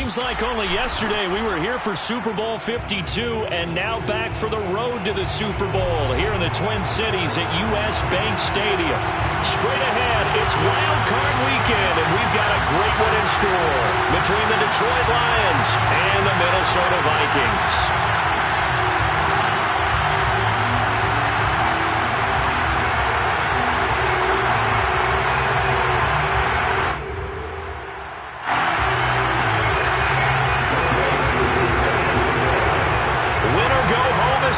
Seems like only yesterday we were here for Super Bowl 52 and now back for the road to the Super Bowl here in the Twin Cities at US Bank Stadium. Straight ahead, it's Wild Card Weekend, and we've got a great one in store between the Detroit Lions and the Minnesota Vikings.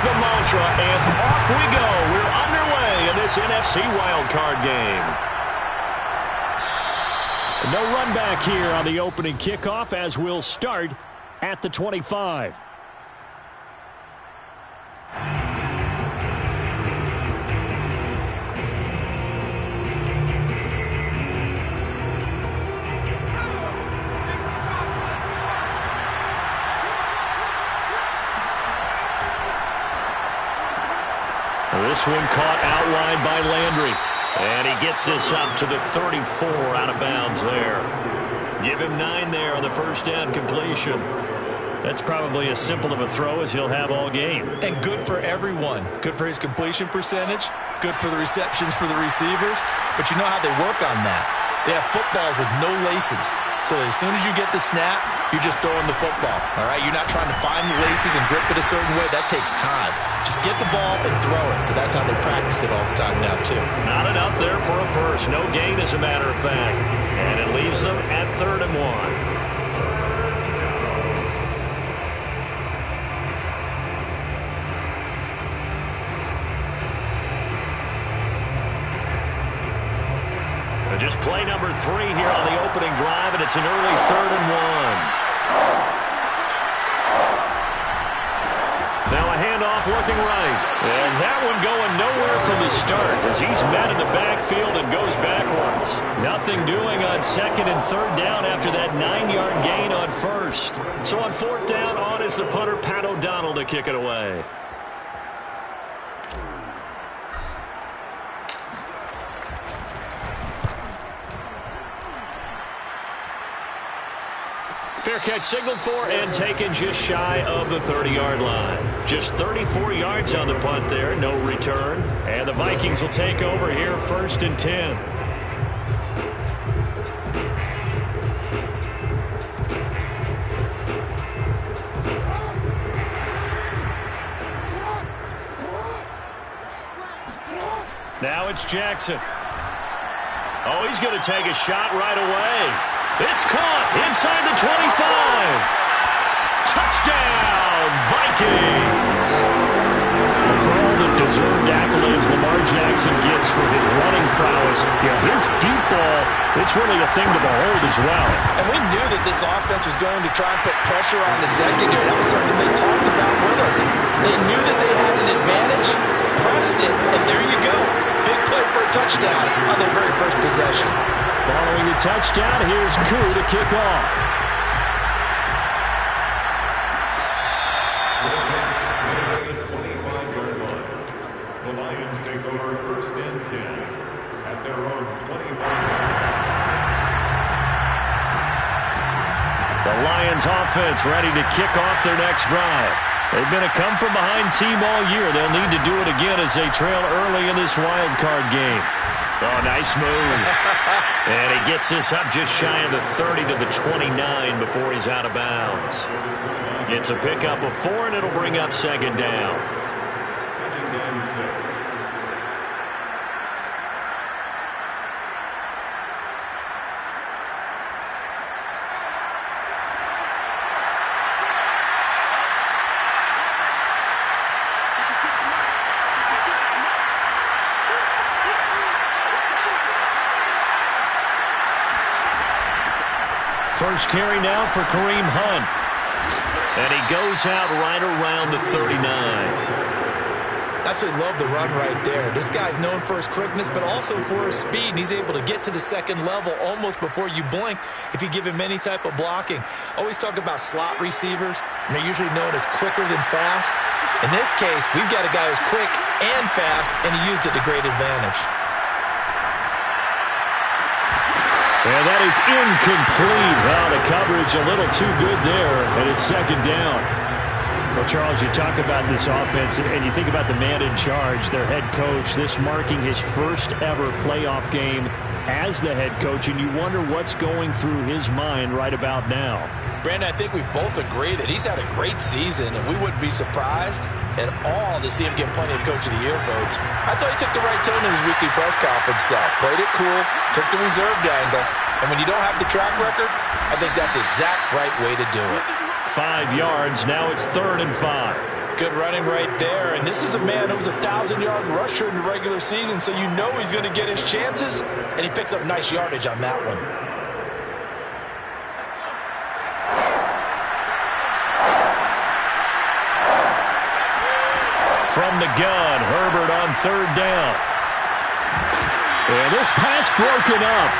The mantra, and off we go. We're underway in this NFC wildcard game. No run back here on the opening kickoff as we'll start at the 25. This one caught outlined by Landry. And he gets this up to the 34 out of bounds there. Give him 9 there on the first down completion. That's probably as simple of a throw as he'll have all game. And good for everyone. Good for his completion percentage. Good for the receptions for the receivers. But you know how they work on that. They have footballs with no laces. So as soon as you get the snap, you're just throwing the football. All right, you're not trying to find the laces and grip it a certain way. That takes time. Just get the ball and throw it. So that's how they practice it all the time now, too. Not enough there for a first. No gain, as a matter of fact. And it leaves them at 3rd and 1. Just play number 3 here on the opening drive, and it's an early 3rd and 1. Now a handoff looking right. And that one going nowhere from the start as he's met in the backfield and goes backwards. Nothing doing on 2nd and 3rd down after that 9-yard gain on 1st. So on 4th down, on is the punter, Pat O'Donnell, to kick it away. Fair catch signaled for and taken just shy of the 30-yard line. Just 34 yards on the punt there, no return. And the Vikings will take over here 1st and 10. Now it's Jackson. Oh, he's going to take a shot right away. It's caught inside the 25. Touchdown, Vikings. For all the deserved accolades Lamar Jackson gets for his running prowess, his deep ball, it's really a thing to behold as well. And we knew that this offense was going to try and put pressure on the secondary. That was something they talked about with us. They knew that they had an advantage, pressed it, and there you go. Big play for a touchdown on their very first possession. Following the touchdown, here's Koo to kick off. The 25-yard line. The Lions take over 1st and 10 at their own 25-yard line. The Lions offense ready to kick off their next drive. They've been a come-from-behind team all year. They'll need to do it again as they trail early in this wild card game. Oh, nice move. And he gets this up just shy of the 30 to the 29 before he's out of bounds. It's a pickup of 4, and it'll bring up 2nd down. 2nd and 6. First carry now for Kareem Hunt. And he goes out right around the 39. Absolutely love the run right there. This guy's known for his quickness, but also for his speed. And he's able to get to the 2nd level almost before you blink if you give him any type of blocking. Always talk about slot receivers, and they're usually known as quicker than fast. In this case, we've got a guy who's quick and fast, and he used it to great advantage. And that is incomplete. Well, the coverage a little too good there, and it's second down. Well, Charles, you talk about this offense, and you think about the man in charge, their head coach, this marking his first ever playoff game as the head coach, and you wonder what's going through his mind right about now. Brandon, I think we both agree that he's had a great season, and we wouldn't be surprised at all to see him get plenty of Coach of the Year votes. I thought he took the right tone in his weekly press conference, though. Played it cool, took the reserved angle, and when you don't have the track record, I think that's the exact right way to do it. 5 yards, now it's 3rd and 5. Good running right there, and this is a man who was a 1,000-yard rusher in the regular season, so you know he's going to get his chances, and he picks up nice yardage on that one. From the gun, Herbert on 3rd down. And this pass broken up.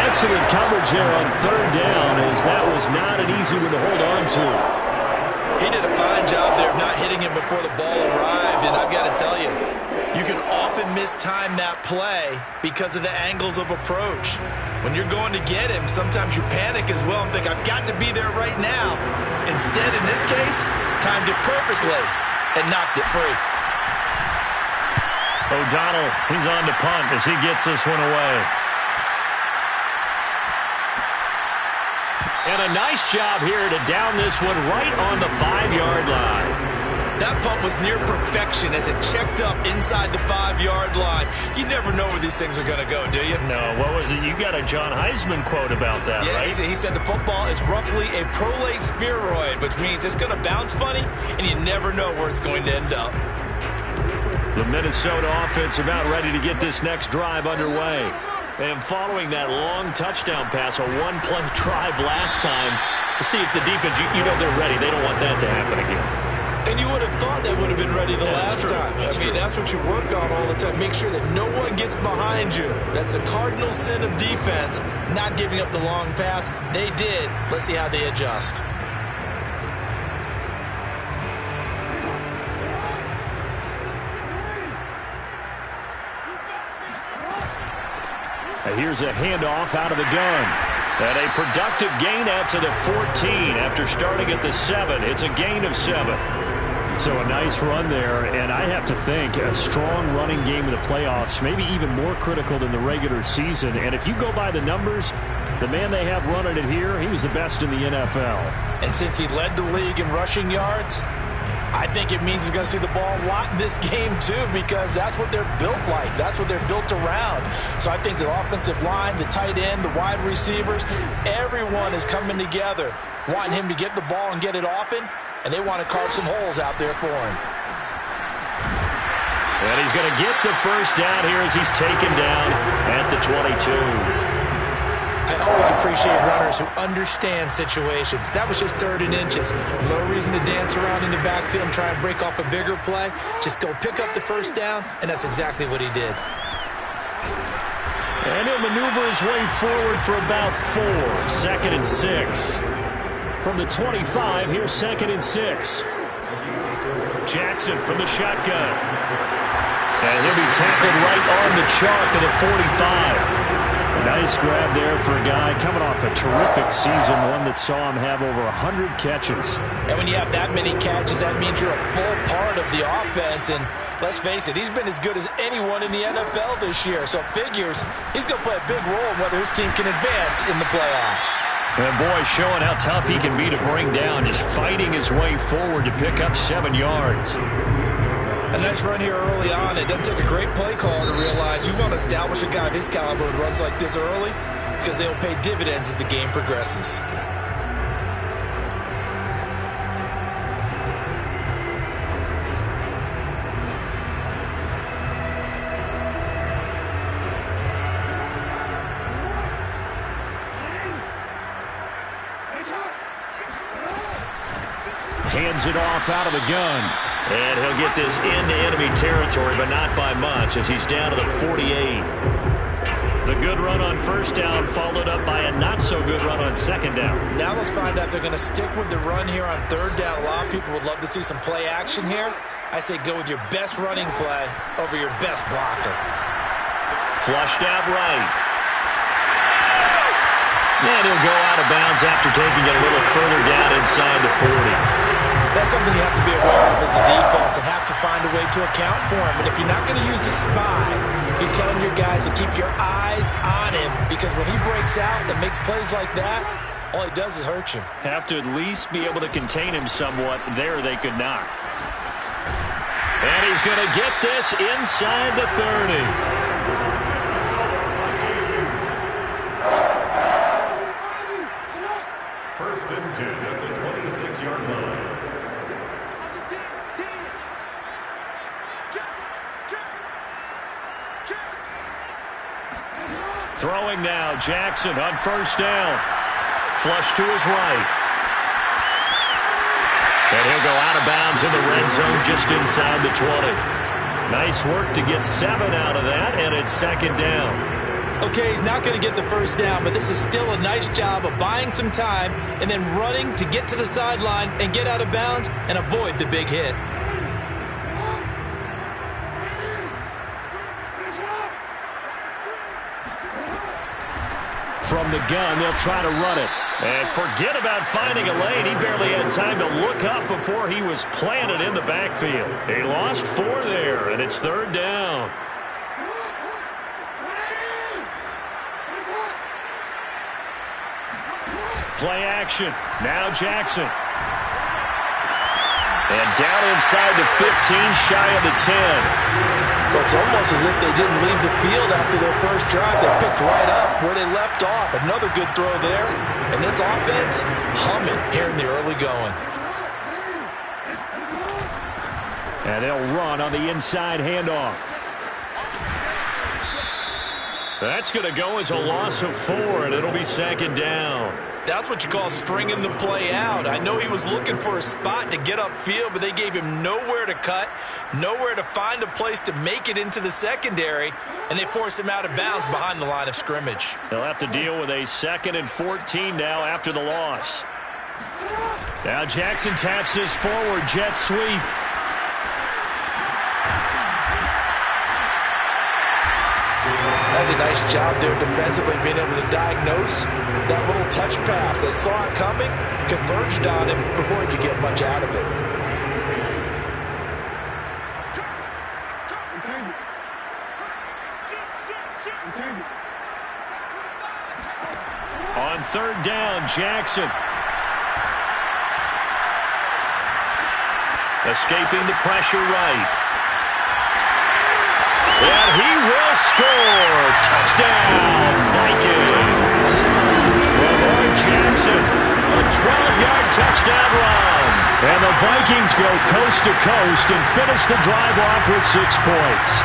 Excellent coverage there on 3rd down, as that was not an easy one to hold on to. He did a fine job there of not hitting him before the ball arrived, and I've got to tell you, you can often mistime that play because of the angles of approach. When you're going to get him, sometimes you panic as well and think, I've got to be there right now. Instead, in this case, timed it perfectly and knocked it free. O'Donnell, he's on to punt as he gets this one away. And a nice job here to down this one right on the 5-yard line. That punt was near perfection as it checked up inside the 5-yard line. You never know where these things are going to go, do you? No, what was it? You got a John Heisman quote about that, yeah, right? He said the football is roughly a prolate spheroid, which means it's going to bounce funny, and you never know where it's going to end up. The Minnesota offense about ready to get this next drive underway. And following that long touchdown pass, a one-play drive last time, to see if the defense, you know they're ready. They don't want that to happen again. And you would have thought they would have been ready the last time. That's what you work on all the time. Make sure that no one gets behind you. That's the cardinal sin of defense, not giving up the long pass. They did. Let's see how they adjust. Here's a handoff out of the gun. And a productive gain out to the 14 after starting at the 7. It's a gain of 7. So a nice run there, and I have to think a strong running game in the playoffs, maybe even more critical than the regular season. And if you go by the numbers, the man they have running it here, he was the best in the NFL. And since he led the league in rushing yards, I think it means he's going to see the ball a lot in this game, too, because that's what they're built like. That's what they're built around. So I think the offensive line, the tight end, the wide receivers, everyone is coming together, wanting him to get the ball and get it often, and they want to carve some holes out there for him. And he's going to get the first down here as he's taken down at the 22. I always appreciate runners who understand situations. That was just 3rd and inches. No reason to dance around in the backfield and try and break off a bigger play. Just go pick up the first down, and that's exactly what he did. And he'll maneuver his way forward for about 4. 2nd and 6. From the 25, here's 2nd and 6. Jackson from the shotgun. And he'll be tackled right on the chalk of the 45. A nice grab there for a guy coming off a terrific season, one that saw him have over 100 catches. And when you have that many catches, that means you're a full part of the offense. And let's face it, he's been as good as anyone in the NFL this year. So figures he's going to play a big role in whether his team can advance in the playoffs. And boy, showing how tough he can be to bring down, just fighting his way forward to pick up 7 yards. A nice run here early on. It doesn't take a great play call to realize you want to establish a guy of his caliber who runs like this early because they'll pay dividends as the game progresses. Hands it off out of the gun. And he'll get this into enemy territory, but not by much as he's down to the 48. The good run on first down followed up by a not-so-good run on second down. Now let's find out if they're going to stick with the run here on third down. A lot of people would love to see some play action here. I say go with your best running play over your best blocker. Flushed out right. And he'll go out of bounds after taking it a little further down inside the 40. That's something you have to be aware of as a defense and have to find a way to account for him. And if you're not going to use a spy, you're telling your guys to keep your eyes on him, because when he breaks out and makes plays like that, all he does is hurt you. Have to at least be able to contain him somewhat. There they could not. And he's going to get this inside the 30. First and 10 at the 26-yard line. Throwing now, Jackson on first down. Flush to his right. And he'll go out of bounds in the red zone just inside the 20. Nice work to get 7 out of that, and it's second down. Okay, he's not going to get the first down, but this is still a nice job of buying some time and then running to get to the sideline and get out of bounds and avoid the big hit. From the gun, they'll try to run it. And forget about finding a lane. He barely had time to look up before he was planted in the backfield. He lost 4 there, and it's third down. Play action. Now Jackson. And down inside the 15, shy of the 10. Well, it's almost as if they didn't leave the field after their first drive. They picked right up where they left off. Another good throw there. And this offense humming here in the early going. And they'll run on the inside handoff. That's going to go as a loss of 4, and it'll be second down. That's what you call stringing the play out. I know he was looking for a spot to get upfield, but they gave him nowhere to cut, nowhere to find a place to make it into the secondary, and they forced him out of bounds behind the line of scrimmage. They'll have to deal with a 2nd and 14 now after the loss. Now Jackson taps his forward jet sweep. That's a nice job there defensively, being able to diagnose that little touch pass. They saw it coming, converged on him before he could get much out of it. On third down, Jackson. Escaping the pressure right. And he will score. Touchdown, Vikings. Lamar Jackson, a 12-yard touchdown run. And the Vikings go coast to coast and finish the drive off with 6 points.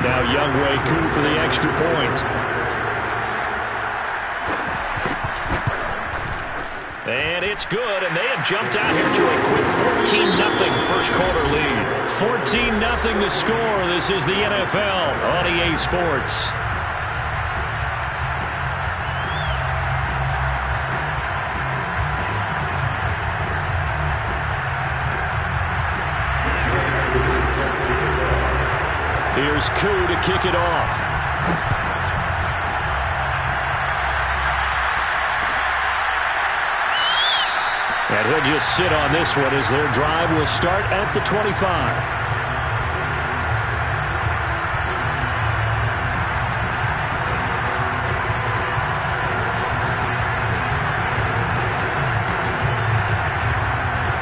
Now Youngway Koo for the extra point. And it's good, and they have jumped out here to a quick 14-0 first quarter lead. 14-0 the score. This is the NFL on EA Sports. Here's Koo to kick it off. And he'll just sit on this one as their drive will start at the 25.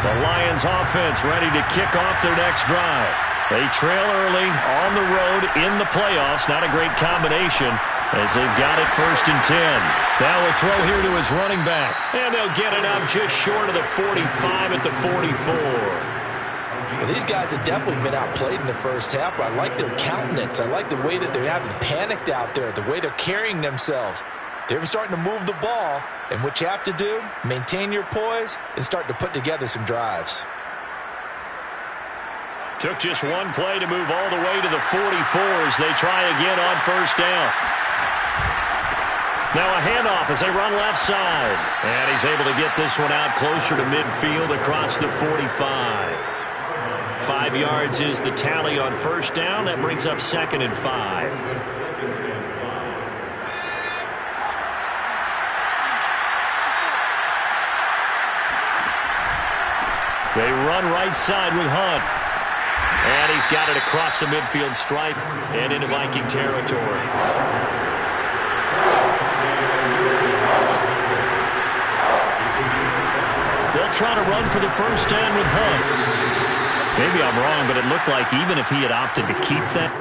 The Lions offense ready to kick off their next drive. They trail early on the road in the playoffs. Not a great combination as they've got it 1st and 10. Now a throw here to his running back. And they'll get it up just short of the 45 at the 44. Well, these guys have definitely been outplayed in the first half. I like their countenance. I like the way that they haven't panicked out there, the way they're carrying themselves. They're starting to move the ball. And what you have to do, maintain your poise and start to put together some drives. Took just one play to move all the way to the 44 as they try again on first down. Now a handoff as they run left side. And he's able to get this one out closer to midfield across the 45. 5 yards is the tally on first down. That brings up 2nd and 5. They run right side with Hunt. And he's got it across the midfield stripe and into Viking territory. They'll try to run for the first down with Hunt. Maybe I'm wrong, but it looked like even if he had opted to keep that.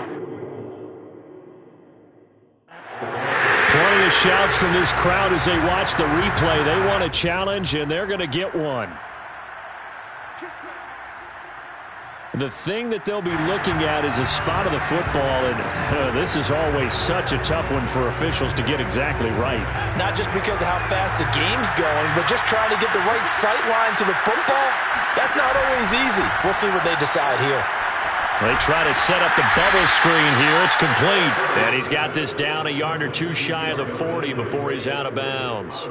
Plenty of shouts from this crowd as they watch the replay. They want a challenge, and they're going to get one. The thing that they'll be looking at is a spot of the football, and this is always such a tough one for officials to get exactly right. Not just because of how fast the game's going, but just trying to get the right sight line to the football. That's not always easy. We'll see what they decide here. They try to set up the bubble screen here. It's complete. And he's got this down a yard or two shy of the 40 before he's out of bounds.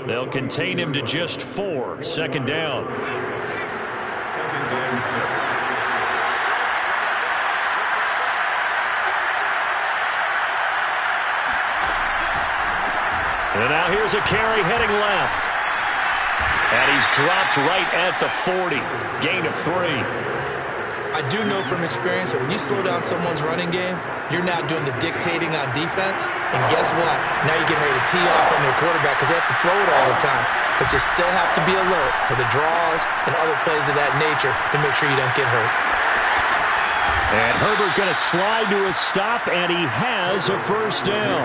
They'll contain him to just 4. 2nd down. 2nd and 6. And now here's a carry heading left. And he's dropped right at the 40. Gain of 3. I do know from experience that when you slow down someone's running game, you're now doing the dictating on defense. And guess what? Now you're getting ready to tee off on their quarterback because they have to throw it all the time. But you still have to be alert for the draws and other plays of that nature to make sure you don't get hurt. And Herbert going to slide to a stop, and he has a first down.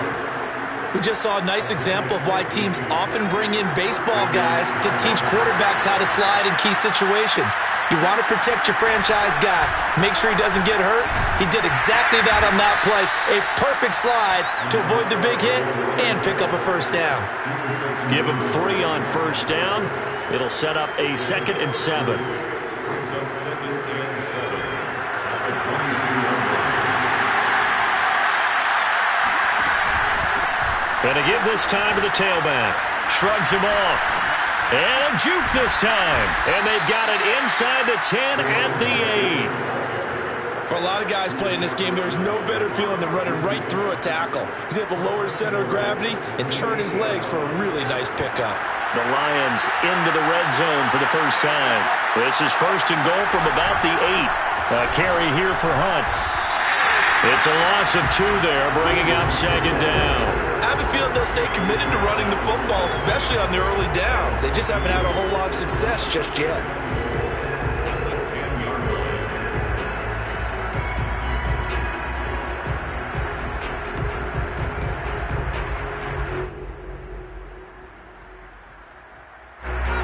We just saw a nice example of why teams often bring in baseball guys to teach quarterbacks how to slide in key situations. You want to protect your franchise guy. Make sure he doesn't get hurt. He did exactly that on that play. A perfect slide to avoid the big hit and pick up a first down. Give him 3 on first down. It'll set up a 2nd and 7. Brings up 2nd and 7 at the 22-yard line. And to give this time to the tailback. Shrugs him off. And a juke this time. And they've got it inside the 10 at the 8. For a lot of guys playing this game, there's no better feeling than running right through a tackle. He's able to lower his center of gravity and turn his legs for a really nice pickup. The Lions into the red zone for the first time. This is 1st and goal from about the 8. A carry here for Hunt. It's a loss of 2 there, bringing up 2nd down. I have a feeling they'll stay committed to running the football, especially on their early downs. They just haven't had a whole lot of success just yet.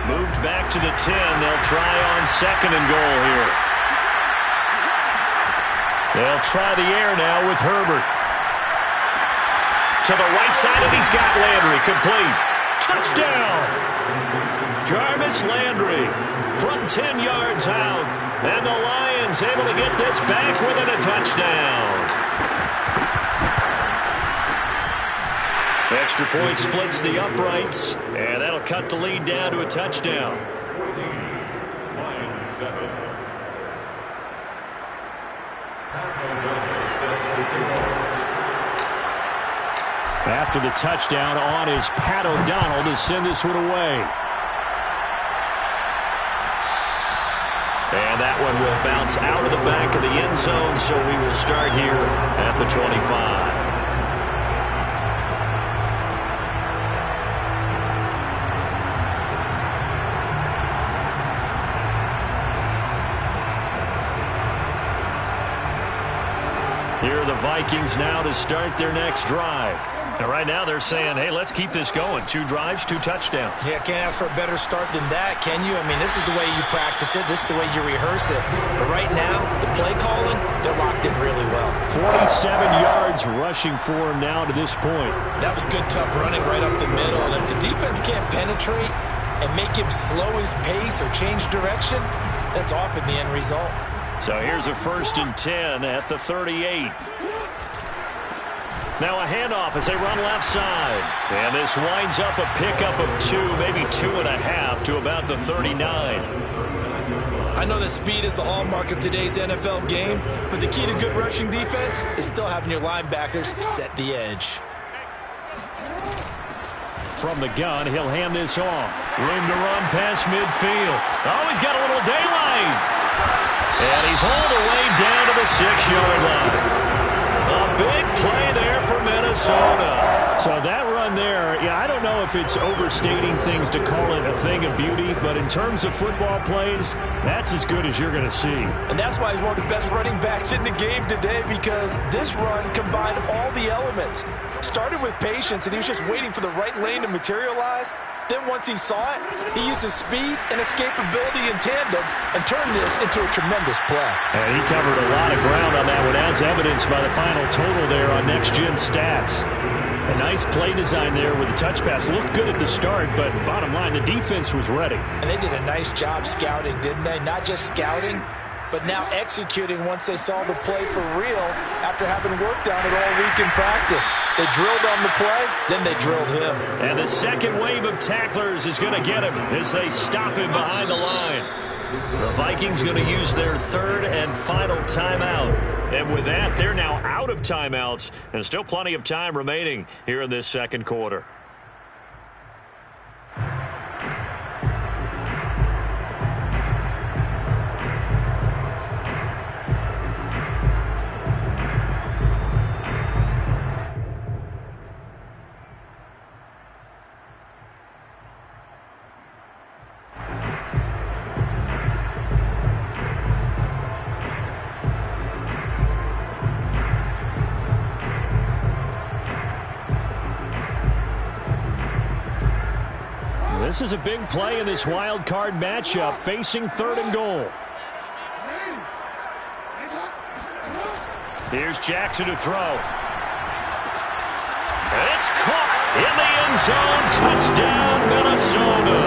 Moved back to the 10. They'll try on 2nd and goal here. They'll try the air now with Herbert. To the right side, and he's got Landry. Complete. Touchdown! Jarvis Landry from 10 yards out. And the Lions able to get this back within a touchdown. Extra point splits the uprights, and that'll cut the lead down to a touchdown. 14, Lions 7. After the touchdown on is Pat O'Donnell to send this one away. And that one will bounce out of the back of the end zone, so we will start here at the 25. Here are the Vikings now to start their next drive. And right now they're saying, hey, let's keep this going. 2 drives, 2 touchdowns. Yeah, can't ask for a better start than that, can you? I mean, this is the way you practice it. This is the way you rehearse it. But right now, the play calling, they're locked in really well. 47 yards rushing for him now to this point. That was good, tough running right up the middle. And if the defense can't penetrate and make him slow his pace or change direction, that's often the end result. So here's a 1st and 10 at the 38. Now a handoff as they run left side. And this winds up a pickup of 2, maybe 2.5 to about the 39. I know that speed is the hallmark of today's NFL game, but the key to good rushing defense is still having your linebackers set the edge. From the gun, he'll hand this off. Room to run past midfield. Oh, he's got a little daylight. And he's hauled away down to the 6-yard line. A big play there for Minnesota. So that run there, yeah, I don't know if it's overstating things to call it a thing of beauty, but in terms of football plays, that's as good as you're going to see. And that's why he's one of the best running backs in the game today, because this run combined all the elements. Started with patience, and he was just waiting for the right lane to materialize. Then once he saw it, he used his speed and escapability in tandem and turned this into a tremendous play. And he covered a lot of ground on that one, as evidenced by the final total there on Next Gen Stats. A nice play design there with the touch pass. Looked good at the start, but bottom line, the defense was ready. And they did a nice job scouting, didn't they? Not just scouting, but now executing once they saw the play for real after having worked on it all week in practice. They drilled on the play, then they drilled him. And the second wave of tacklers is going to get him as they stop him behind the line. The Vikings going to use their third and final timeout. And with that, they're now out of timeouts and still plenty of time remaining here in this second quarter. This is a big play in this wild card matchup, facing 3rd and goal. Here's Jackson to throw. It's caught in the end zone. Touchdown, Minnesota.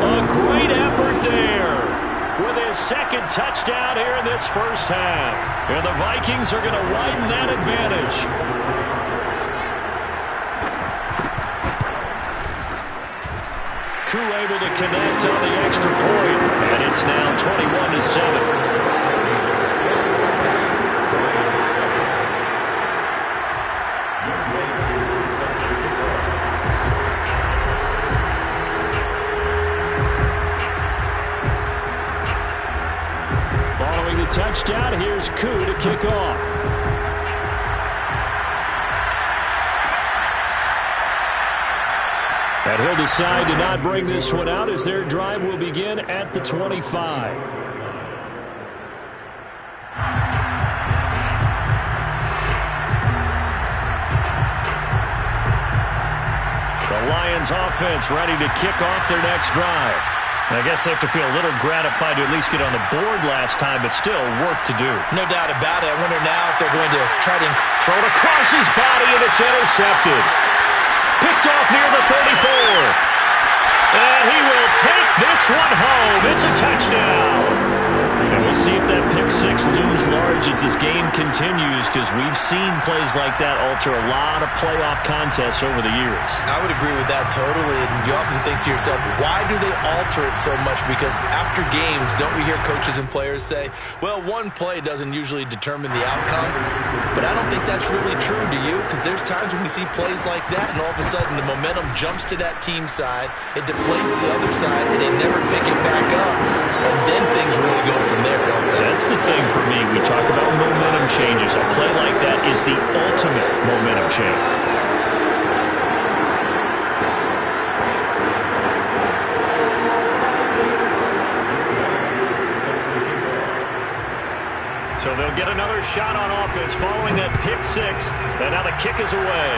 A great effort there with his second touchdown here in this first half. And the Vikings are going to widen that advantage. Crew able to connect on the extra point, and it's now 21-7. Following the touchdown, here's Koo to kick off. And he'll decide to not bring this one out as their drive will begin at the 25. The Lions offense ready to kick off their next drive. I guess they have to feel a little gratified to at least get on the board last time, but still work to do. No doubt about it. I wonder now if they're going to try to throw it across his body, and it's intercepted. Picked off near the 34. And he will take this one home. It's a touchdown. And we'll see if that pick six looms large as this game continues, because we've seen plays like that alter a lot of playoff contests over the years. I would agree with that totally. And you often think to yourself, why do they alter it so much? Because after games, don't we hear coaches and players say, well, one play doesn't usually determine the outcome. But I don't think that's really true, do you? Because there's times when we see plays like that, and all of a sudden the momentum jumps to that team side, it deflates the other side, and they never pick it back up. And then things really go from there, don't they? That's the thing for me. We talk about momentum changes. A play like that is the ultimate momentum change. So they'll get another shot on offense following that pick six. And now the kick is away.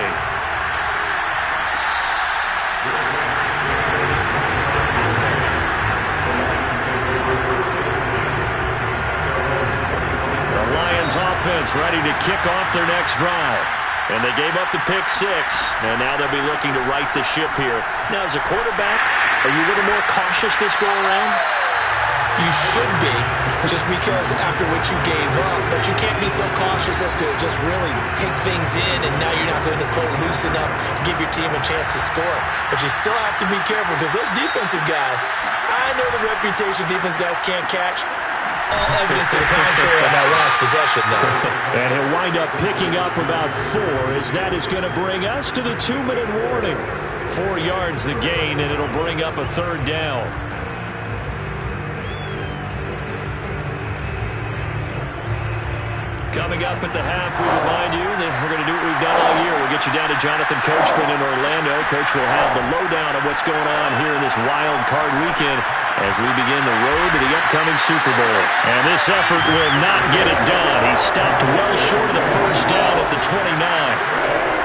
The Lions offense ready to kick off their next drive. And they gave up the pick six. And now they'll be looking to right the ship here. Now, as a quarterback, are you a little more cautious this go around? You should be. just because after what you gave up. But you can't be so cautious as to just really take things in, and now you're not going to play loose enough to give your team a chance to score. But you still have to be careful because those defensive guys, I know the reputation defense guys can't catch. All evidence to the contrary on that last possession, though. And he'll wind up picking up about 4, as that is going to bring us to the 2-minute warning. 4 yards the gain, and it'll bring up a 3rd down. Coming up at the half, we remind you that we're going to do what we've done all year. We'll get you down to Jonathan Coachman in Orlando. Coach will have the lowdown of what's going on here in this wild card weekend as we begin the road to the upcoming Super Bowl. And this effort will not get it done. He stopped well short of the first down at the 29.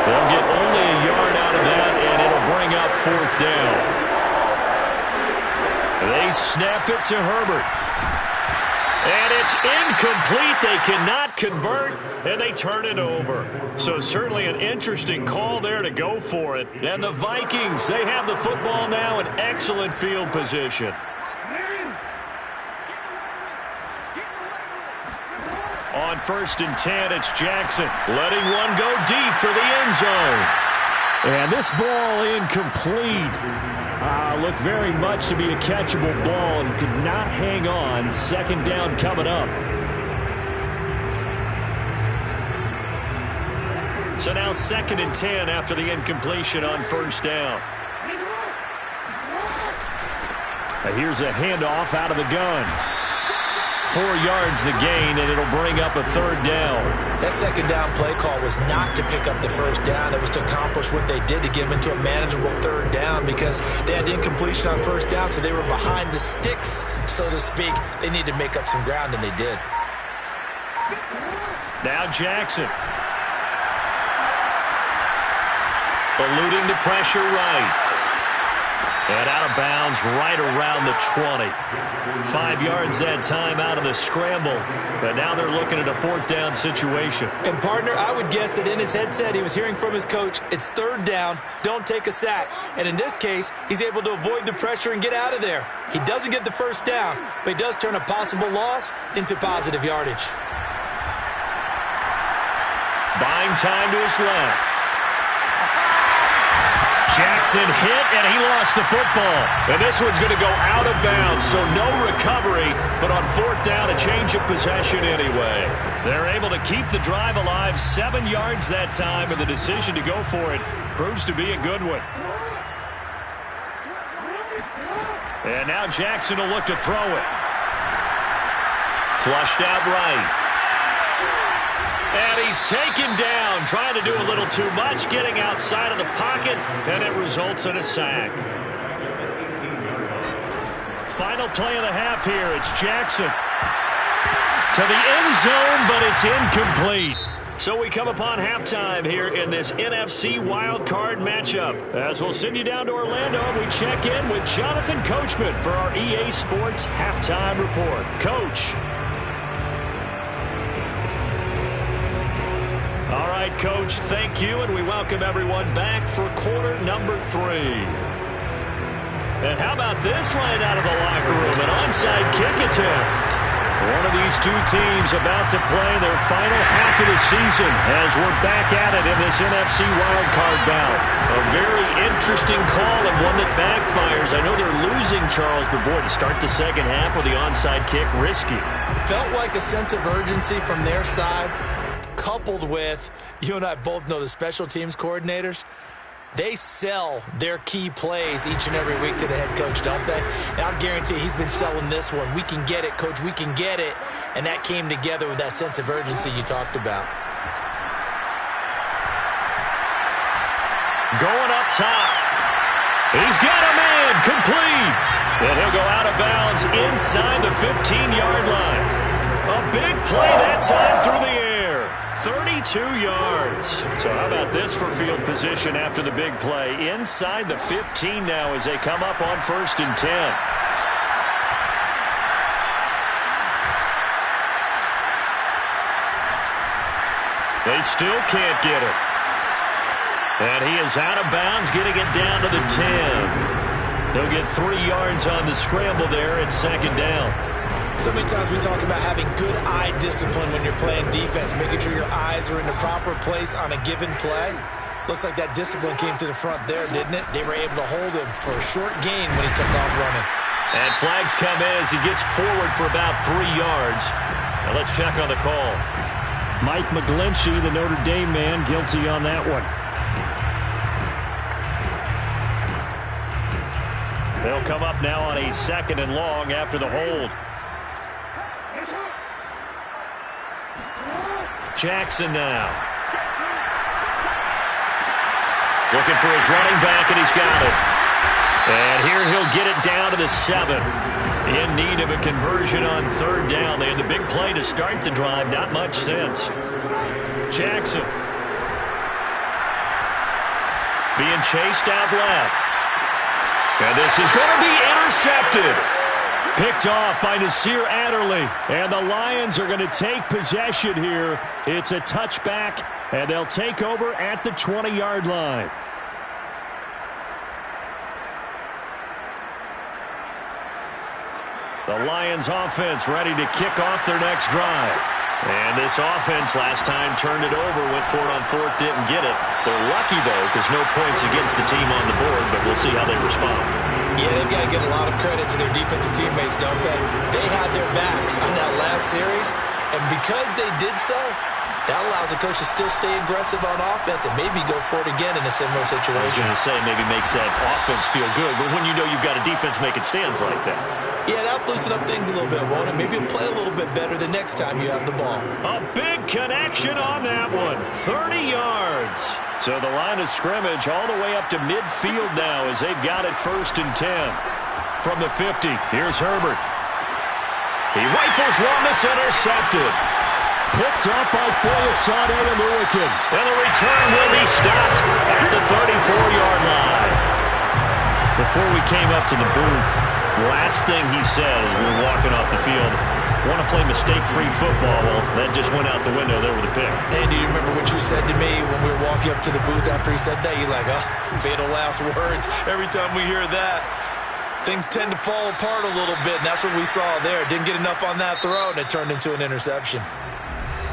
They'll get only a yard out of that, and it'll bring up 4th down. They snap it to Herbert. And it's incomplete. They cannot convert, and they turn it over. So certainly an interesting call there to go for it. And the Vikings, they have the football now in excellent field position. On 1st and 10, it's Jackson letting one go deep for the end zone. And this ball incomplete. Looked very much to be a catchable ball and could not hang on. 2nd down coming up. So now 2nd and 10 after the incompletion on 1st down. Here's a handoff out of the gun. 4 yards the gain, and it'll bring up a 3rd down. That 2nd down play call was not to pick up the 1st down. It was to accomplish what they did to get them into a manageable 3rd down because they had incompletion on 1st down, so they were behind the sticks, so to speak. They needed to make up some ground, and they did. Now Jackson. Eluding the pressure right. And out of bounds right around the 20. 5 yards that time out of the scramble. But now they're looking at a 4th down situation. And, partner, I would guess that in his headset he was hearing from his coach, it's 3rd down, don't take a sack. And in this case, he's able to avoid the pressure and get out of there. He doesn't get the 1st down, but he does turn a possible loss into positive yardage. Buying time to his left. Jackson hit, and he lost the football. And this one's going to go out of bounds, so no recovery. But on 4th down, a change of possession anyway. They're able to keep the drive alive. 7 yards that time, and the decision to go for it proves to be a good one. And now Jackson will look to throw it. Flushed out right. And he's taken down, trying to do a little too much, getting outside of the pocket, and it results in a sack. Final play of the half here. It's Jackson to the end zone, but it's incomplete. So we come upon halftime here in this NFC wildcard matchup. As we'll send you down to Orlando, and we check in with Jonathan Coachman for our EA Sports Halftime Report. Coach. All right, Coach, thank you, and we welcome everyone back for quarter number 3. And how about this right out of the locker room, an onside kick attempt. One of these two teams about to play their final half of the season as we're back at it in this NFC wildcard bout. A very interesting call and one that backfires. I know they're losing, Charles, but boy, to start the second half with the onside kick, risky. Felt like a sense of urgency from their side, coupled with, you and I both know the special teams coordinators, they sell their key plays each and every week to the head coach, don't they? And I'll guarantee he's been selling this one. We can get it, Coach, we can get it. And that came together with that sense of urgency you talked about. Going up top. He's got a man, complete. And he'll go out of bounds inside the 15-yard line. A big play that time through the air. 32 yards. So how about this for field position after the big play? Inside the 15 now as they come up on 1st and 10. They still can't get it. And he is out of bounds, getting it down to the 10. He'll get 3 yards on the scramble there at 2nd down. So many times we talk about having good eye discipline when you're playing defense, making sure your eyes are in the proper place on a given play. Looks like that discipline came to the front there, didn't it? They were able to hold him for a short gain when he took off running. And flags come in as he gets forward for about 3 yards. Now let's check on the call. Mike McGlinchey, the Notre Dame man, guilty on that one. They'll come up now on a 2nd and long after the hold. Jackson now. Looking for his running back, and he's got it. And here he'll get it down to the 7. In need of a conversion on 3rd down. They had the big play to start the drive. Not much sense. Jackson. Being chased out left. And this is going to be intercepted. Picked off by Nasir Adderley. And the Lions are going to take possession here. It's a touchback, and they'll take over at the 20-yard line. The Lions offense ready to kick off their next drive. And this offense last time turned it over, went for it on 4th, didn't get it. They're lucky, though, because no points against the team on the board, but we'll see how they respond. Yeah, they've got to give a lot of credit to their defensive teammates, don't they? They had their backs on that last series, and because they did so, that allows the coach to still stay aggressive on offense and maybe go for it again in a similar situation. I was going to say maybe makes that offense feel good, but when you know you've got a defense making stands like that. Yeah, that'll loosen up things a little bit, won't it? Maybe play a little bit better the next time you have the ball. A big connection on that one. 30 yards. So the line of scrimmage all the way up to midfield now as they've got it 1st and 10. From the 50, here's Herbert. He rifles one that's intercepted. Picked up by Foyesade and Lewican. And the return will be stopped at the 34-yard line. Before we came up to the booth, last thing he said as we were walking off the field, want to play mistake-free football. Well, that just went out the window there with a pick. And do you remember what you said to me when we were walking up to the booth after he said that? You're like, oh, fatal last words. Every time we hear that, things tend to fall apart a little bit, and that's what we saw there. Didn't get enough on that throw, and it turned into an interception.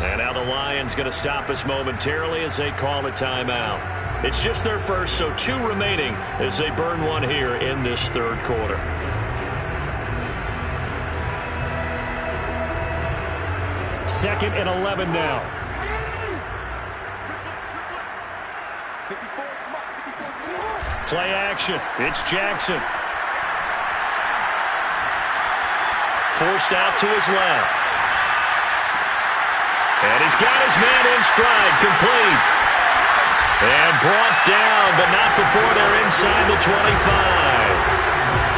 And now the Lions going to stop us momentarily as they call a timeout. It's just their first, so 2 remaining as they burn one here in this 3rd quarter. Second and 11 now. Play action. It's Jackson. Forced out to his left. And he's got his man in stride, complete. And brought down, but not before they're inside the 25.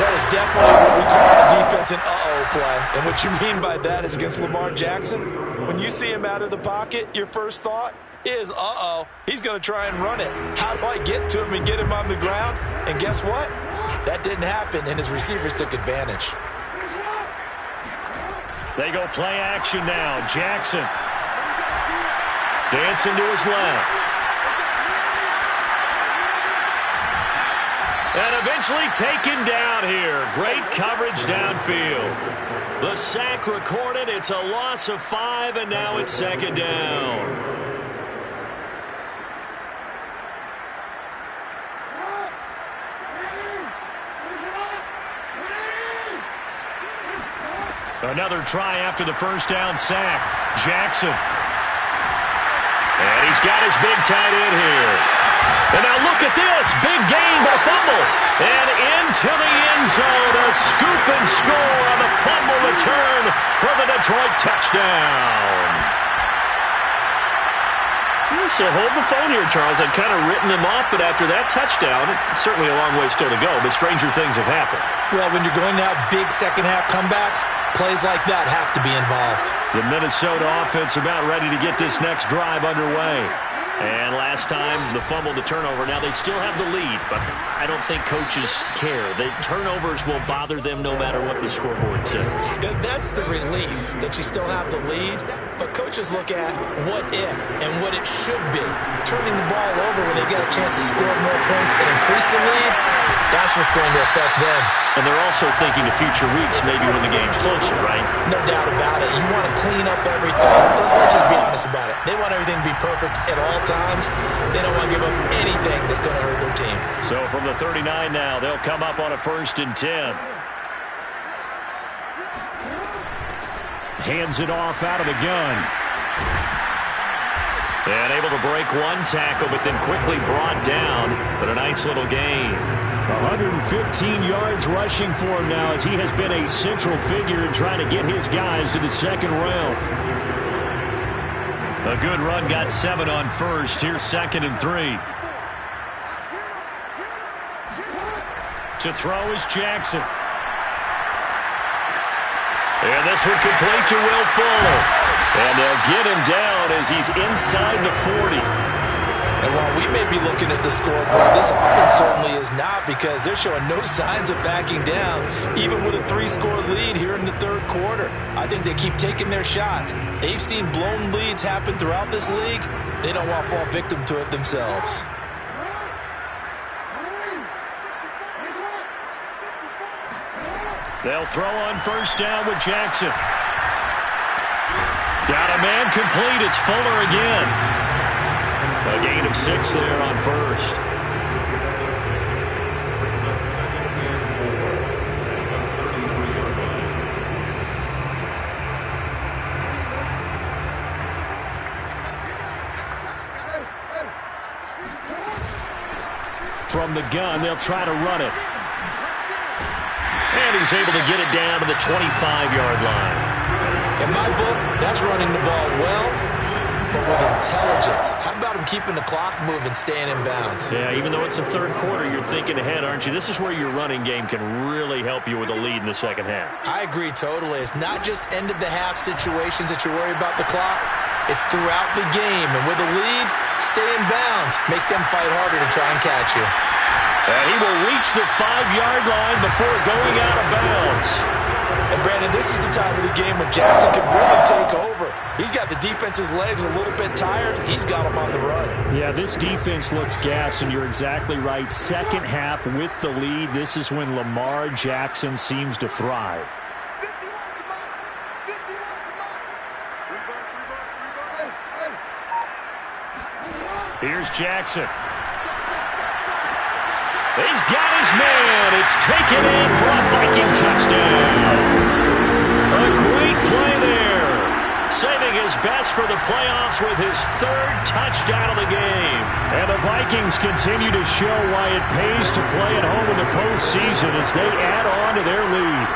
That is definitely what we call a defense an uh-oh play. And what you mean by that is against Lamar Jackson, when you see him out of the pocket, your first thought is, uh-oh, he's going to try and run it. How do I get to him and get him on the ground? And guess what? That didn't happen, and his receivers took advantage. They go play action now. Jackson dancing to his left. And eventually taken down here. Great coverage downfield. The sack recorded. It's a loss of 5, and now it's 2nd down. Another try after the 1st down sack. Jackson. And he's got his big tight end here. And now look at this. Big gain, but a fumble. And into the end zone. A scoop and score on the fumble return for the Detroit touchdown. So hold the phone here, Charles. I'd kind of written them off, but after that touchdown, it's certainly a long way still to go, but stranger things have happened. Well, when you're going to have big second-half comebacks, plays like that have to be involved. The Minnesota offense about ready to get this next drive underway. And last time, the fumble, the turnover. Now, they still have the lead, but I don't think coaches care. The turnovers will bother them no matter what the scoreboard says. That's the relief that you still have the lead, but coaches look at what if and what it should be. Turning the ball over when they get a chance to score more points and increase the lead, that's what's going to affect them. And they're also thinking of future weeks, maybe when the game's closer, right? No doubt about it. You want to clean up everything. Let's just be honest about it. They want everything to be perfect at all times. They don't want to give up anything that's going to hurt their team. So from the 39 now, they'll come up on a 1st and 10. Hands it off out of the gun. And able to break one tackle, but then quickly brought down. But a nice little gain. 115 yards rushing for him now as he has been a central figure in trying to get his guys to the second round. A good run, got 7 on 1st. Here's 2nd and 3. To throw is Jackson. And this one complete to Will Fuller. And they'll get him down as he's inside the 40. And while we may be looking at the scoreboard, this offense certainly is not, because they're showing no signs of backing down, even with a 3-score lead here in the 3rd quarter. I think they keep taking their shots. They've seen blown leads happen throughout this league. They don't want to fall victim to it themselves. They'll throw on 1st down with Jackson. Got a man complete. It's Fuller again. A gain of 6 there on 1st. From the gun, they'll try to run it. And he's able to get it down to the 25-yard line. In my book, that's running the ball well, but with intelligence. How about him keeping the clock moving, staying in bounds? Yeah, even though it's the 3rd quarter, you're thinking ahead, aren't you? This is where your running game can really help you with a lead in the 2nd half. I agree totally. It's not just end-of-the-half situations that you worry about the clock. It's throughout the game. And with a lead, stay in bounds. Make them fight harder to try and catch you. And he will reach the 5-yard line before going out of bounds. And Brandon, this is the time of the game when Jackson can really take over. He's got the defense's legs a little bit tired. He's got them on the run. Yeah, this defense looks gassed, and you're exactly right. 2nd half with the lead. This is when Lamar Jackson seems to thrive. Here's Jackson. He's got his man. It's taken in for a Viking touchdown. A great play there. Saving his best for the playoffs with his 3rd touchdown of the game. And the Vikings continue to show why it pays to play at home in the postseason as they add on to their lead.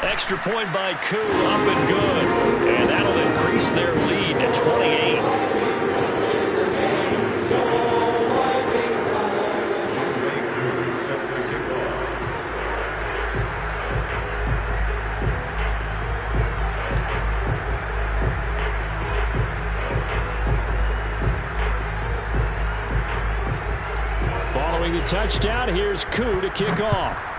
Extra point by Koo, up and good. And that'll increase their lead to 28. Set to kick off. Following the touchdown, here's Koo to kick off.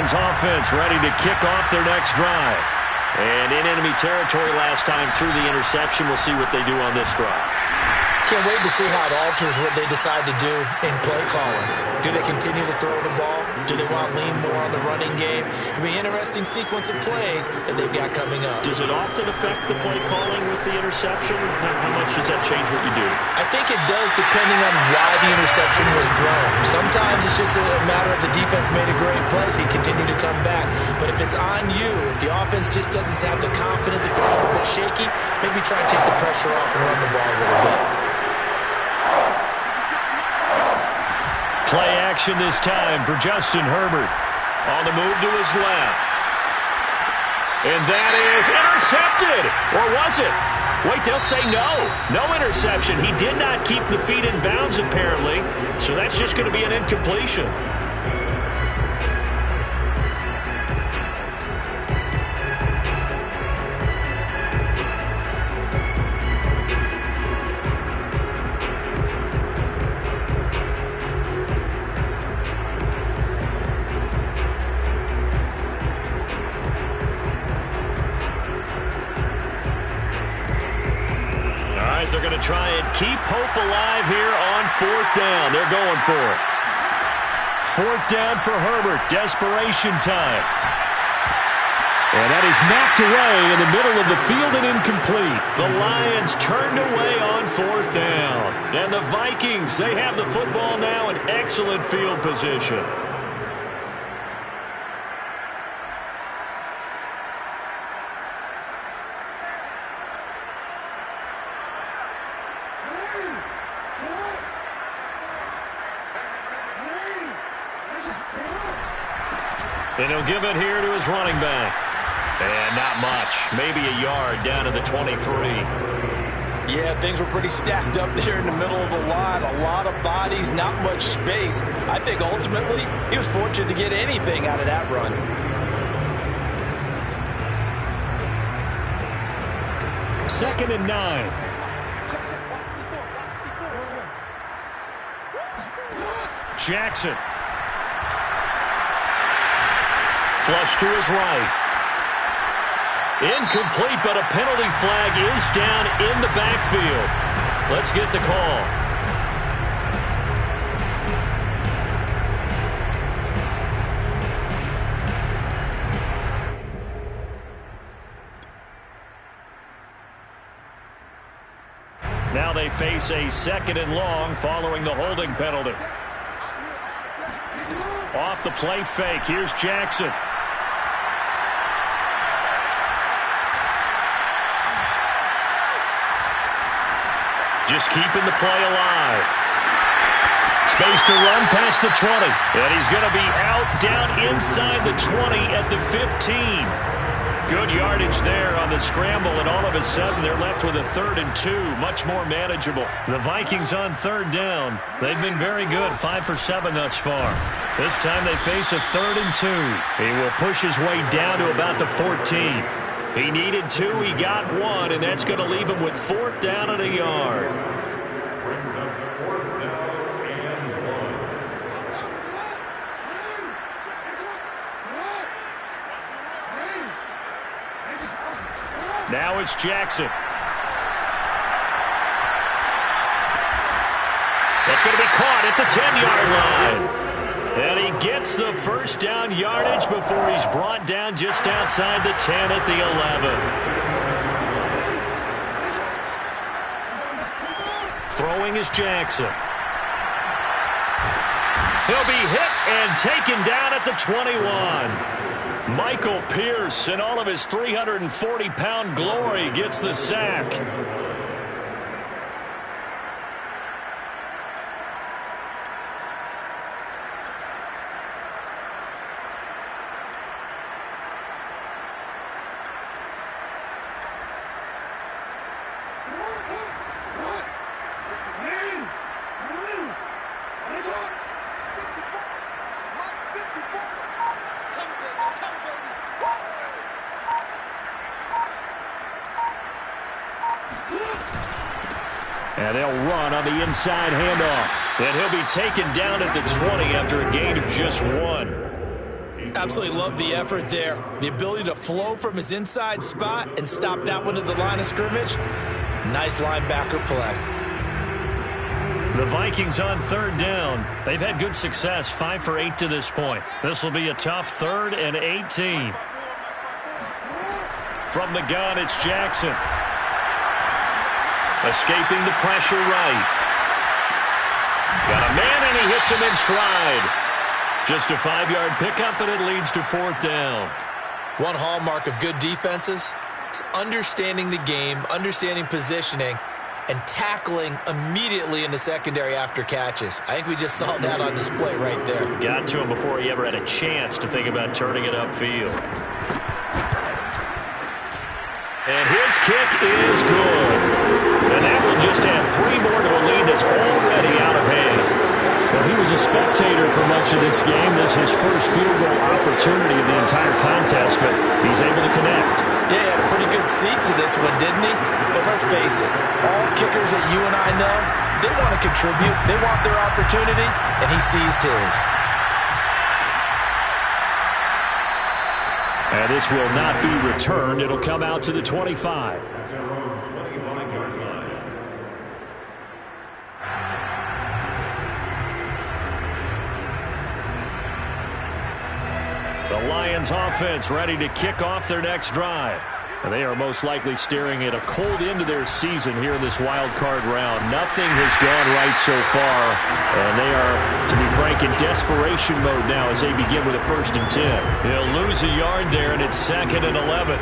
Offense ready to kick off their next drive. And in enemy territory last time through the interception. We'll see what they do on this drive. Can't wait to see how it alters what they decide to do in play calling. Do they continue to throw the ball? Do they want to lean more on the running game? It'll be an interesting sequence of plays that they've got coming up. Does it often affect the play calling with the interception? How much does that change what you do? I think it does, depending on why the interception was thrown. Sometimes it's just a matter of the defense made a great play, so you continue to come back. But if it's on you, if the offense just doesn't have the confidence, if they're a little bit shaky, maybe try and take the pressure off and run the ball a little bit. Play action this time for Justin Herbert. On the move to his left. And that is intercepted. Or was it? Wait, they'll say no. No interception. He did not keep the feet in bounds, apparently. So that's just going to be an incompletion. They're going to try and keep hope alive here on 4th down. They're going for it. 4th down for Herbert. Desperation time. And that is knocked away in the middle of the field and incomplete. The Lions turned away on 4th down. And the Vikings, they have the football now in excellent field position. And he'll give it here to his running back. And not much. Maybe a yard down to the 23. Yeah, things were pretty stacked up there in the middle of the line. A lot of bodies, not much space. I think ultimately he was fortunate to get anything out of that run. Second and 9. Jackson. Flush to his right. Incomplete, but a penalty flag is down in the backfield. Let's get the call. Now they face a 2nd and long following the holding penalty. Off the play fake. Here's Jackson. Just keeping the play alive. Space to run past the 20. And he's going to be out down inside the 20 at the 15. Good yardage there on the scramble, and all of a sudden they're left with a 3rd and 2. Much more manageable. The Vikings on 3rd down. They've been very good, 5 for 7 thus far. This time they face a 3rd and 2. He will push his way down to about the 14. He needed 2, he got 1, and that's going to leave him with 4th down and a yard. Brings up 4th down and 1. Now it's Jackson. That's going to be caught at the 10-yard line. And he gets the 1st down yardage before he's brought down just outside the 10 at the 11. Throwing is Jackson. He'll be hit and taken down at the 21. Michael Pierce, in all of his 340-pound glory, gets the sack. And they'll run on the inside handoff. And he'll be taken down at the 20 after a gain of just 1. Absolutely love the effort there. The ability to flow from his inside spot and stop that one at the line of scrimmage. Nice linebacker play. The Vikings on 3rd down. They've had good success, 5 for 8 to this point. This will be a tough 3rd and 18. From the gun, it's Jackson. Escaping the pressure right. Got a man, and he hits him in stride. Just a 5-yard pickup, and it leads to 4th down. One hallmark of good defenses is understanding the game, understanding positioning, and tackling immediately in the secondary after catches. I think we just saw that on display right there. Got to him before he ever had a chance to think about turning it upfield. And his kick is good. And that will just add 3 more to a lead that's already out of hand. Well, he was a spectator for much of this game. This is his first field goal opportunity of the entire contest, but he's able to connect. Yeah, he had a pretty good seat to this one, didn't he? But let's face it, all kickers that you and I know, they want to contribute. They want their opportunity, and he seized his. And this will not be returned. It'll come out to the 25. The Lions offense ready to kick off their next drive. And they are most likely staring at a cold end to their season here in this wild card round. Nothing has gone right so far. And they are, to be frank, in desperation mode now as they begin with a 1st and 10. He'll lose a yard there, and it's 2nd and 11.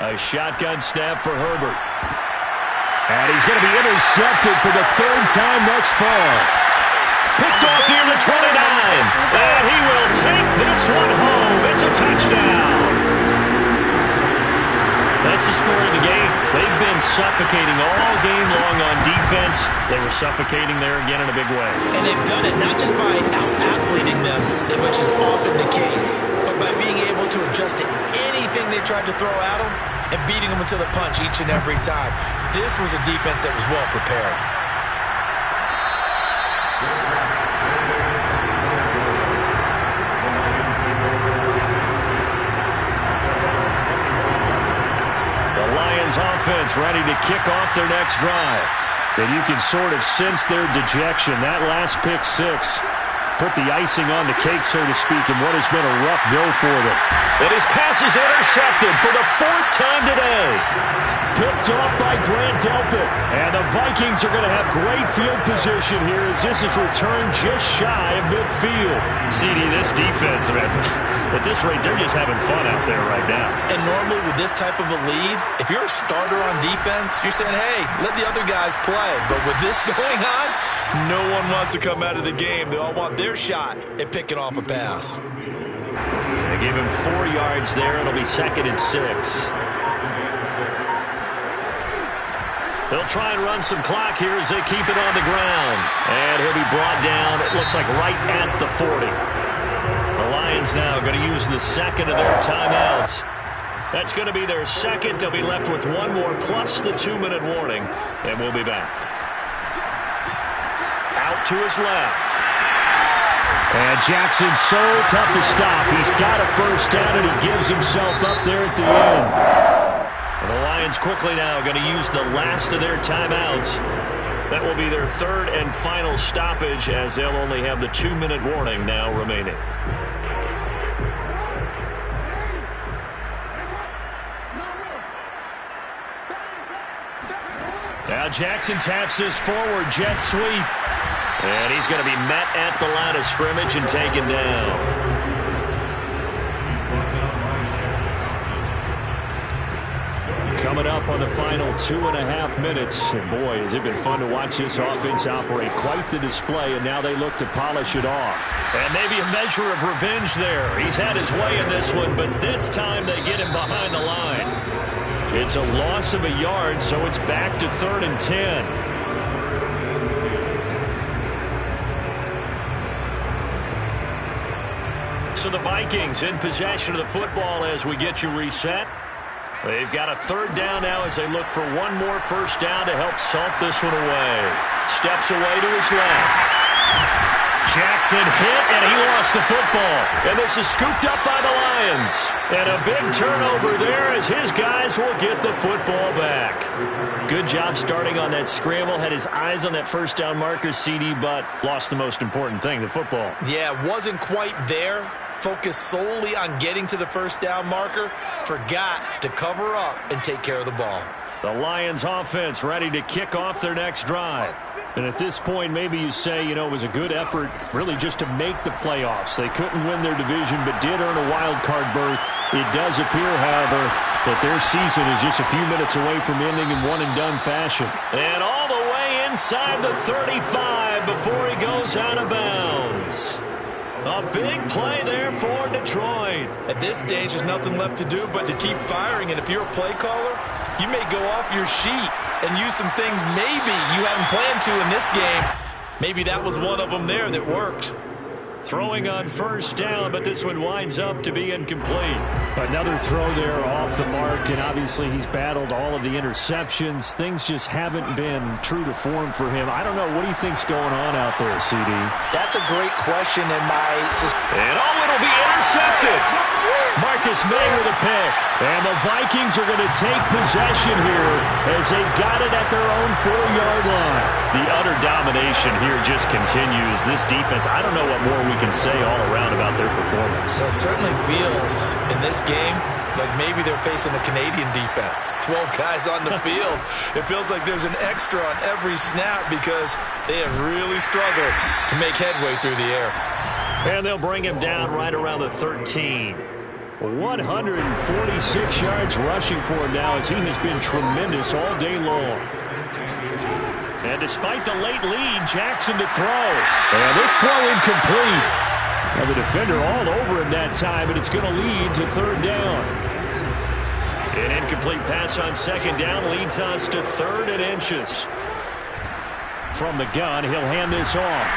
A shotgun snap for Herbert. And he's going to be intercepted for the 3rd time thus far. Picked off near the 29. And he will take this one home. It's a touchdown. That's the story of the game. They've been suffocating all game long on defense. They were suffocating there again in a big way. And they've done it not just by out-athleting them, which is often the case, but by being able to adjust to anything they tried to throw at them and beating them into the punch each and every time. This was a defense that was well prepared. The Lions offense ready to kick off their next drive. And you can sort of sense their dejection. That last pick 6 put the icing on the cake, so to speak, in what has been a rough go for them. And his pass is intercepted for the 4th time today. Picked off by Grant Delpit. And the Vikings are going to have great field position here as this is returned just shy of midfield. CD, this defense, man, at this rate, they're just having fun out there right now. And normally with this type of a lead, if you're a starter on defense, you're saying, hey, let the other guys play. But with this going on, no one wants to come out of the game. They all want their shot at picking off a pass. They gave him 4 yards there. It'll be 2nd and 6. They'll try and run some clock here as they keep it on the ground. And he'll be brought down, it looks like right at the 40. The Lions now going to use the 2nd of their timeouts. That's going to be their 2nd. They'll be left with 1 more plus the 2-minute warning. And we'll be back. Out to his left. And Jackson's so tough to stop. He's got a 1st down, and he gives himself up there at the end. The Lions quickly now going to use the last of their timeouts. That will be their 3rd and final stoppage as they'll only have the 2-minute warning now remaining. Now Jackson taps his forward jet sweep. And he's going to be met at the line of scrimmage and taken down. Coming up on the final 2.5 minutes. And boy, has it been fun to watch this offense operate. Quite the display, and now they look to polish it off. And maybe a measure of revenge there. He's had his way in this one, but this time they get him behind the line. It's a loss of a yard, so it's back to 3rd and 10. So the Vikings in possession of the football as we get you reset. They've got a 3rd down now as they look for 1 more 1st down to help salt this one away. Steps away to his left. Jackson hit, and he lost the football. And this is scooped up by the Lions. And a big turnover there as his guys will get the football back. Good job starting on that scramble. Had his eyes on that 1st down marker, CD, but lost the most important thing, the football. Yeah, wasn't quite there. Focused solely on getting to the 1st down marker. Forgot to cover up and take care of the ball. The Lions offense ready to kick off their next drive. And at this point, maybe you say, it was a good effort really just to make the playoffs. They couldn't win their division, but did earn a wild card berth. It does appear, however, that their season is just a few minutes away from ending in one-and-done fashion. And all the way inside the 35 before he goes out of bounds. A big play there for Detroit. At this stage, there's nothing left to do but to keep firing. And if you're a play caller, you may go off your sheet and use some things maybe you hadn't planned to in this game. Maybe that was one of them there that worked. Throwing on first down, but this one winds up to be incomplete. Another throw there off the mark, and obviously he's battled all of the interceptions. Things just haven't been true to form for him. I don't know. What do you think's going on out there, CD? That's a great question, and it'll be intercepted. Marcus May with a pick. And the Vikings are going to take possession here as they've got it at their own 4-yard line. The utter domination here just continues. This defense, I don't know what more we can say all around about their performance. Well, it certainly feels in this game like maybe they're facing a Canadian defense. 12 guys on the field. It feels like there's an extra on every snap because they have really struggled to make headway through the air. And they'll bring him down right around the 13. 146 yards rushing for him now as he has been tremendous all day long. And despite the late lead, Jackson to throw. And this throw incomplete. Now the defender all over him that time, and it's going to lead to third down. An incomplete pass on second down leads us to 3rd and inches. From the gun, he'll hand this off.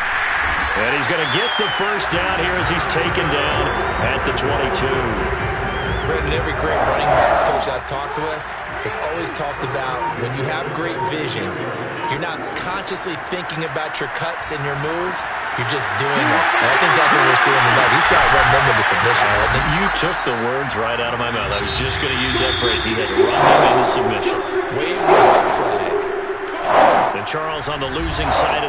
And he's going to get the first down here as he's taken down at the 22. Brendan, every great running backs coach I've talked with has always talked about when you have great vision, you're not consciously thinking about your cuts and your moves, you're just doing them. And I think that's what we're seeing tonight. He's got run them into submission, hasn't he? You took the words right out of my mouth. I was just going to use that phrase. He had run them into submission. Wave the white flag. And Charles on the losing side of